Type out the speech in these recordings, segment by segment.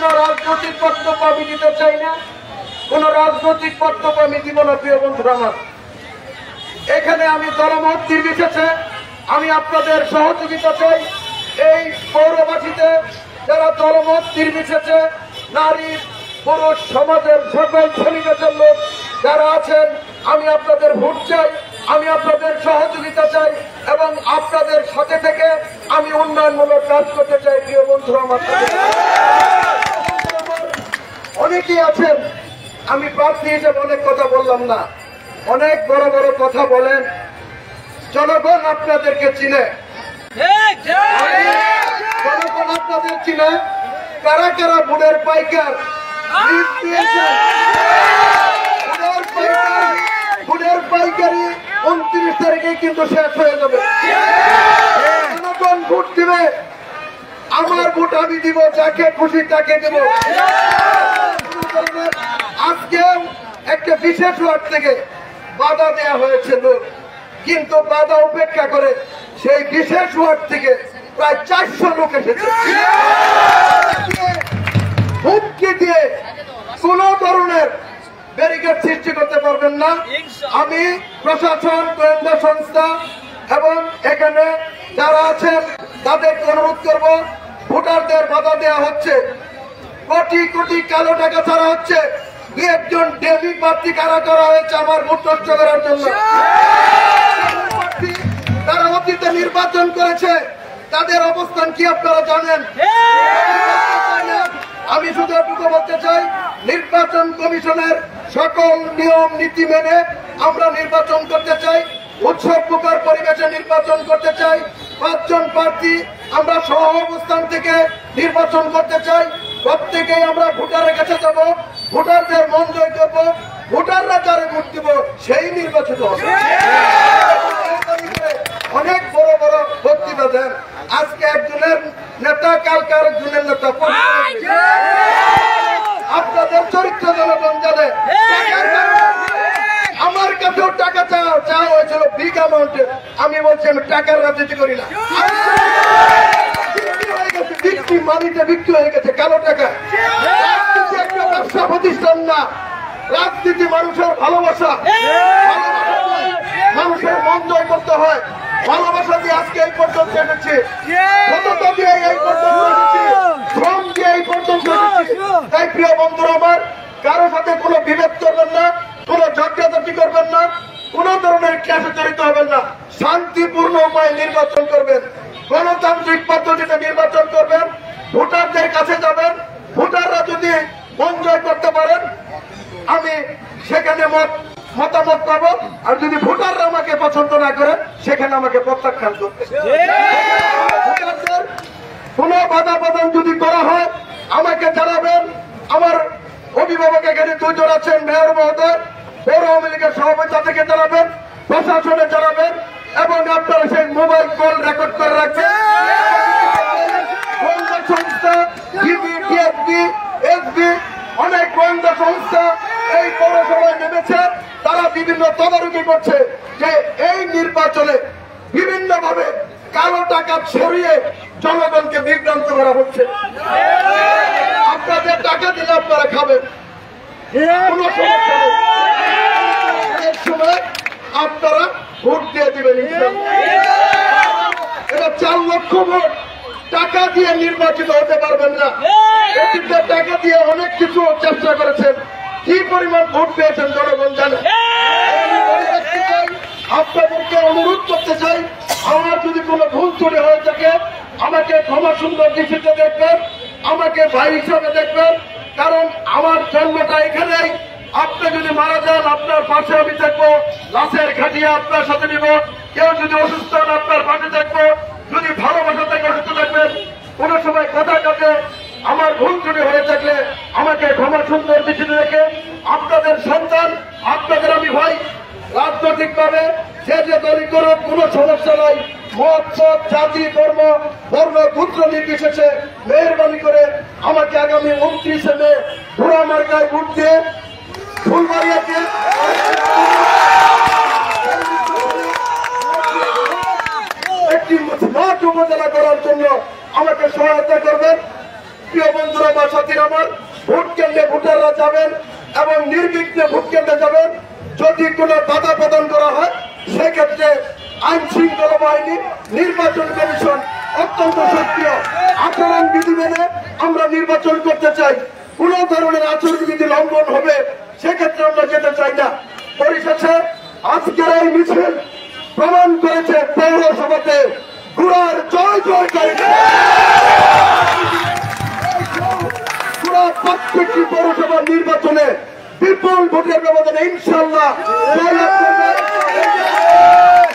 আপনার রাজনৈতিক বক্তব্য আমি দিতে চাই না, কোন রাজনৈতিক বক্তব্য আমি দিব না। প্রিয় বন্ধুরা আমার, এখানে আমি দলমত নির্বিশেষে আমি আপনাদের সহযোগিতা চাই। এই পৌরবাসীতে যারা দলমত নির্বিশেষে নারী পুরুষ সমাজের সকল শ্রেণীপেশার লোক যারা আছেন, আমি আপনাদের ভোট চাই, আমি আপনাদের সহযোগিতা চাই এবং আপনাদের সাথে থেকে আমি উন্নয়নমূলক কাজ করতে চাই। প্রিয় বন্ধুরা আমার, অনেকেই আছেন, আমি প্রার্থী হিসেবে অনেক কথা বললাম না, অনেক বড় বড় কথা বলেন। জনগণ আপনাদেরকে চিনে, জনগণ আপনাদের চিনে। কারা কারা ভোটের পাইকার ভোটের পাইকারি 29 তারিখে কিন্তু শেষ হয়ে যাবে। জনগণ ভোট দিবে, আমার ভোট আমি দিব, যাকে খুশি তাকে দেব। আজকে একটা বিশেষ ওয়ার্ড থেকে বাধা দেওয়া হয়েছিল, কিন্তু বাধা উপেক্ষা করে সেই বিশেষ ওয়ার্ড থেকে প্রায় 400 লোক এসেছে। হুমকি দিয়ে কোন ধরনের ব্যারিকেড সৃষ্টি করতে পারবেন না। আমি প্রশাসন, গোয়েন্দা সংস্থা এবং এখানে যারা আছেন তাদেরকে অনুরোধ করব, ভোটারদের বাধা দেওয়া হচ্ছে, কোটি কোটি কালো টাকা ছাড়া হচ্ছে। দু একজন ডেলি প্রার্থী কারা করা হয়েছে আমার ভোট নষ্ট করার জন্য। তারা অতীতে নির্বাচন করেছে, তাদের অবস্থান কি আপনারা জানেন? আমি শুধু এটুকু বলতে চাই, নির্বাচন কমিশনের সকল নিয়ম নীতি মেনে আমরা নির্বাচন করতে চাই, উৎসব মুখর পরিবেশে নির্বাচন করতে চাই। 5 জন প্রার্থী আমরা সহ অবস্থান থেকে নির্বাচন করতে চাই। প্রত্যেকেই আমরা ভোটারের কাছে যাব, ভোটারদের মন জয় করব, ভোটাররা যারা ভোট দিব সেই নির্বাচিত হবে। অনেক বড় বড় বক্তৃতা দেন, আজকে একজনের নেতা কালকে আরেকজনের নেতা। আপনাদের চরিত্র জনগণ জানে। আমার কাছেও টাকা চাওয়া হয়েছিল বিগ অ্যামাউন্টে, আমি বলছি আমি টাকার রাজনীতি করি না। মানিতে বিক্রি হয়ে গেছে কালো টাকা। রাজনীতি একটা ব্যবসা প্রতিষ্ঠান না, রাজনীতি মানুষের ভালোবাসা, মানুষের মন জয় করতে হয়। ভালোবাসা দিয়ে আজকে এই পর্যন্ত এসেছি, সততা দিয়ে এই পর্যন্ত এসেছি, শ্রম দিয়ে এই পর্যন্ত এসেছি। তাই প্রিয় বন্ধুরা আমার, কারো সাথে কোনো বিভেদ করবেন না, কোনো ঝগড়াঝাটি করবেন না, কোন ধরনের ক্লাসে জড়িত হবেন না। শান্তিপূর্ণ উপায়ে নির্বাচন করবেন, গণতান্ত্রিক পদ্ধতিতে নির্বাচন করবেন, ভোটারদের কাছে যাবেন। ভোটাররা যদি মন জয় করতে পারেন আমি সেখানে মতামত পাবো, আর যদি ভোটাররা আমাকে পছন্দ না করে সেখানে আমাকে প্রত্যাখ্যান করতে। ভোটারদের কোন বাধা প্রদান যদি করা হয় আমাকে জানাবেন। আমার অভিভাবক এখানে 2 জন আছেন, মেয়র মহোদয়, পৌর আওয়ামী লীগের সভাপতি, তাদেরকে জানাবেন, প্রশাসনে জানাবেন এবং আপনারা সেই মোবাইল কল রেকর্ড করে রাখবেন। গোয়েন্দা সংস্থা, ডিবি, এসবি, অনেক গোয়েন্দা সংস্থা এই পৌরসভায় নেমেছে, তারা বিভিন্ন তদারকি করছে যে এই নির্বাচনে বিভিন্ন ভাবে কালো টাকা ছড়িয়ে জনগণকে বিভ্রান্ত করা হচ্ছে। আপনাদের টাকা দিলে আপনারা খাবেন, কোন সমস্যা নেই, এর সময় আপনারা ভোট দিয়ে দিবেন। এটা 4 লক্ষ ভোট, টাকা দিয়ে নির্বাচিত হতে পারবেন না। অতীতে টাকা দিয়ে অনেক কিছু চেষ্টা করেছেন, কি পরিমাণ ভোট পেয়েছেন জনগণ জানে। আপনাদেরকে অনুরোধ করতে চাই, আমার যদি কোনো ভুল ত্রুটি হয়ে থাকে আমাকে ক্ষমা সুন্দর দৃষ্টিতে দেখবেন, আমাকে ভাই হিসাবে দেখবেন, কারণ আমার জন্মটা এখানেই। আপনি যদি মারা যান আপনার পাশে আমি থাকবো, লাশের খাটিয়ে আপনার সাথে নিব। কেউ যদি অসুস্থ হন আপনার পাশে থাকবো, যদি ভালোবাসা থেকে অসুস্থ থাকবেন। কোন সময় কথা কাটে আমার ভুল ত্রুটি হয়ে থাকলে আমাকে ক্ষমা সুন্দর দৃষ্টিতে রেখে, আপনাদের সন্তান, আপনাদের আমি ভাই, রাজনৈতিক ভাবে যে যে দলই করুক কোনো সমস্যা নাই। মত, পথ, জাতি, ধর্ম, বর্ণ, গোত্র নির্বিশেষে মেহরবানি করে আমাকে আগামী 29শে মে ঘোড়া মার্কায় ভোট দিয়ে ফুলবাড়িয়াকে একটি স্মার্ট উপজেলা করার জন্য আমাকে সহায়তা করবেন। প্রিয় বন্ধুরা বা সাথীরা, আমার, ভোট কেন্দ্রে ভোটাররা যাবেন এবং নির্বিঘ্নে ভোট কেন্দ্রে যাবেন। যদি কোনো বাধা প্রদান করা হয় সেক্ষেত্রে আইন শৃঙ্খলা বাহিনী, নির্বাচন কমিশন অত্যন্ত সক্রিয়। আচরণ বিধি মেনে আমরা নির্বাচন করতে চাই। কোন ধরনের আচরণ বিধি লঙ্ঘন হবে সেক্ষেত্রে আমরা যেতে চাই না। পরিশেষে আজকের এই মিছিল প্রমাণ করেছে পৌরসভাতে ঘোড়ার জয় জয়কারী। ঘোড়া প্রত্যেকটি পৌরসভার নির্বাচনে বিপুল ভোটের ব্যবধানে ইনশাআল্লাহ জয়লাভ করবে।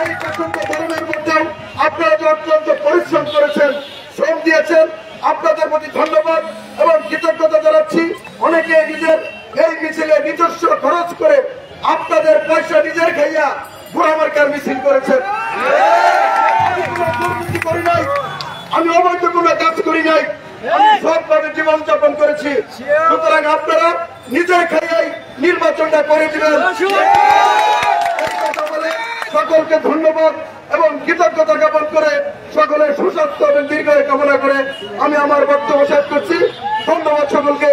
এই প্রচন্ড গরমের মধ্যেও আপনারা যে অত্যন্ত পরিশ্রম করেছেন, শ্রম দিয়েছেন, আপনাদের প্রতি ধন্যবাদ এবং কৃতজ্ঞতা জানাচ্ছি। অনেকে নিজের এই মিছিলে নিজস্ব খরচ করে আপনাদের পয়সা নিজের খাইয়া বুড়া মার্কার মিছিল করেছেন। আমি কোনো দুর্নীতি করি নাই, আমি অবৈধ কোনো কাজ করি নাই, আমি সবভাবে জীবনযাপন করেছি। সুতরাং আপনারা নিজের খাইয়াই নির্বাচনটা করে দিবেন। এই কথা বলে সকলকে ধন্যবাদ এবং কৃতজ্ঞতা জ্ঞাপন করে সকলের সুস্বাস্থ্য এবং দীর্ঘায়ু কামনা করে আমি আমার বক্তব্য শেষ করছি। ধন্যবাদ সকলকে।